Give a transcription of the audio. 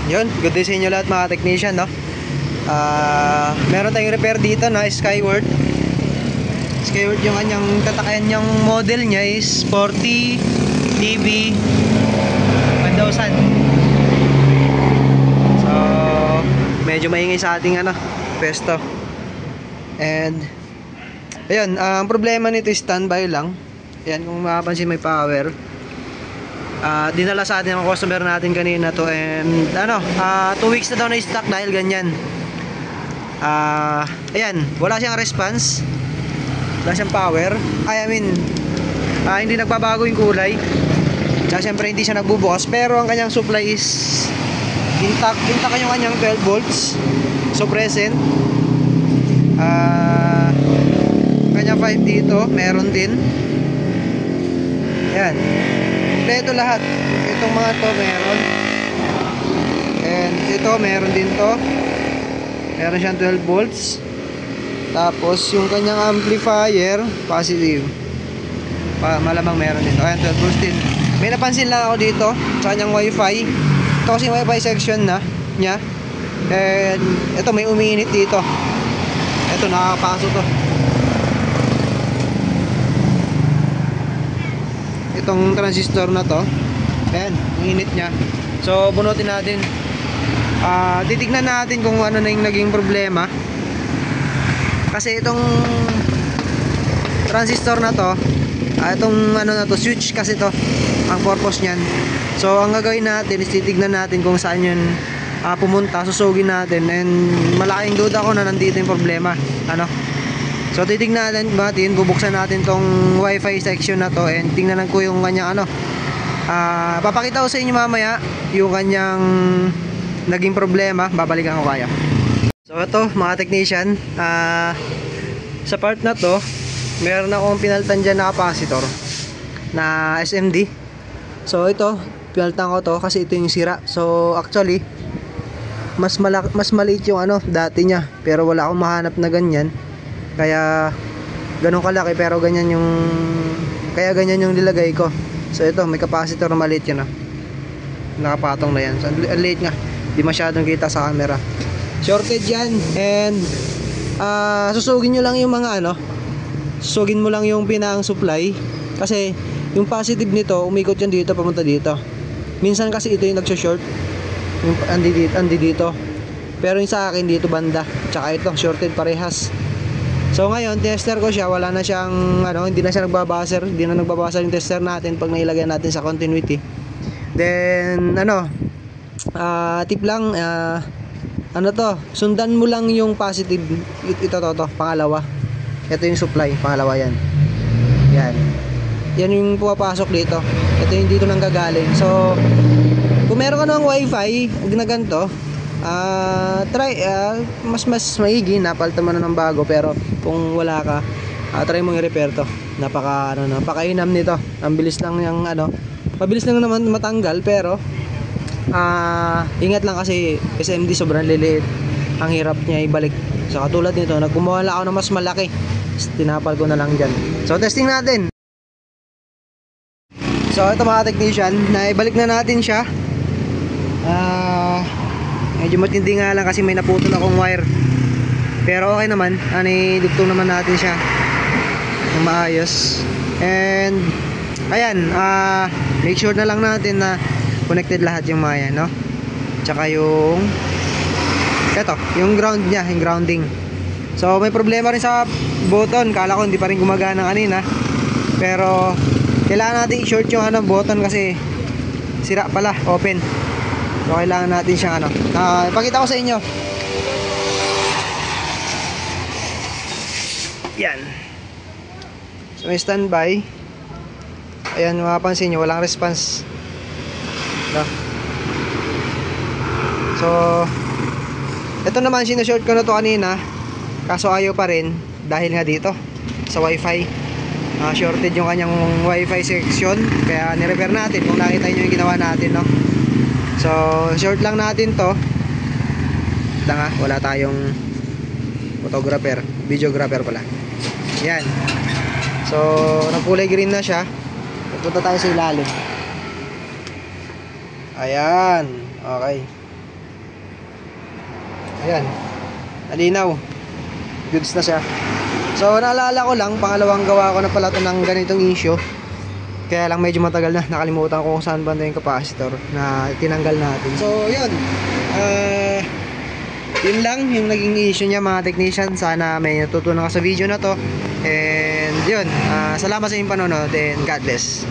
Yun, good day sa inyo lahat mga technician, no? Meron tayong repair dito na Skyward. Skyward yung kanyang tatakayan niyang model niya is 40 DB 1000. So, medyo maingay sa ating pwesto. And ayun, ang problema nito is standby lang. Ayan, kung mapapansin may power. Dinala sa atin ang customer natin kanina to, and 2 weeks na daw na stock dahil ganyan. Ayan, wala siyang response, wala siyang power. Hindi nagbabago yung kulay. Kaya syempre hindi siya nagbubukas, pero ang kanyang supply is intact yung kanyang 12 volts. So present. Kanya 5 dito, meron din. Ayan, kompleto lahat. Itong mga to meron. And ito meron din to. Meron siyang 12 volts. Tapos yung kanyang amplifier positive. Malamang meron din. Ayan, 12 volts din. May napansin lang ako dito sa kanyang wifi. Ito kasi wifi section na niya. And ito may umiinit dito. Ito nakakapasok to. Itong transistor na to, ayan, ang init nya. So bunutin natin. Titignan natin kung ano na yung naging problema. Kasi itong transistor na to, itong switch kasi to ang purpose nyan. So ang gagawin natin is titignan natin kung saan yun pumunta. Susugin natin, and malaking duda ko na nandito yung problema. So titignan natin, bubuksan natin tong wifi section na to, and tingnan ko yung kanyang papakita ko sa inyo mamaya yung kanyang naging problema. Babalikan ko kaya. So ito mga technician, sa part na to meron akong pinaltan dyan na capacitor na SMD. So ito, pinaltan ko to kasi ito yung sira. So actually mas maliit yung dati niya, pero wala akong mahanap na ganyan. Kaya ganun kalaki, pero ganyan yung nilagay ko. So ito, may capacitor na maliit yun, nakapatong na yan. So ang liit nga, di masyadong kita sa camera. Shorted yan. And susugin nyo lang yung susugin mo lang yung pinang supply. Kasi yung positive nito, umikot yan dito, pamunta dito. Minsan kasi ito yung nagsho-short, yung andi dito. Pero yung sa akin dito banda, tsaka ito shorted parehas. So ngayon, tester ko siya, wala na siyang hindi na siya nagbabaser, hindi na nagbabaser yung tester natin pag nailagay natin sa continuity. Then tip lang, sundan mo lang yung positive. Ito pangalawa. Ito yung supply, pangalawa yan. Yan yung pumapasok dito. Ito yung dito nang gagaling. So kung meron ka ng wifi na ganito, try, mas maigi, napalitan mo na ng bago. Pero kung wala ka, try mong i-repair to. Napakainam nito. Ang bilis lang yung mabilis lang naman matanggal, pero ingat lang kasi SMD sobrang liliit. Ang hirap niya ibalik. So katulad nito, nagkumuha lang ako ng mas malaki, tinapal ko na lang dyan. So testing natin. So ito mga technician, naibalik na natin siya. Medyo matindi nga lang kasi may naputol akong wire, pero okay naman. Dugtong naman natin siya ng maayos. And ayan, make sure na lang natin na connected lahat yung mga yan, tsaka yung ground nya, yung grounding. So may problema rin sa button. Kala ko hindi pa rin gumagana kanina, pero kailangan natin i-short yung button kasi sira pala, open. So kailangan natin siyang ipakita ko sa inyo. Yan. So may standby. Ayan, mapapansin nyo, walang response. So ito naman, sinashort ko na to kanina, kaso ayaw pa rin dahil nga dito sa wifi. Shorted yung kanyang wifi section, kaya ni-repair natin. Kung nakita nyo yung ginawa natin, so short lang natin to. Wala tayong photographer, videographer pala. Yan. So nagkulay green na siya. Pupunta tayo sa ilalim. Ayan, okay. Ayan. Nalinaw. Goods na siya. So naalala ko lang, pangalawang gawa ko na pala ito ng ganitong issue. Kaya lang medyo matagal na, nakalimutan ko kung saan banda yung capacitor na tinanggal natin. So yun, yun lang yung naging issue niya mga technician. Sana may natutunan ka sa video na to. And yun, salamat sa inyong panonood and God bless.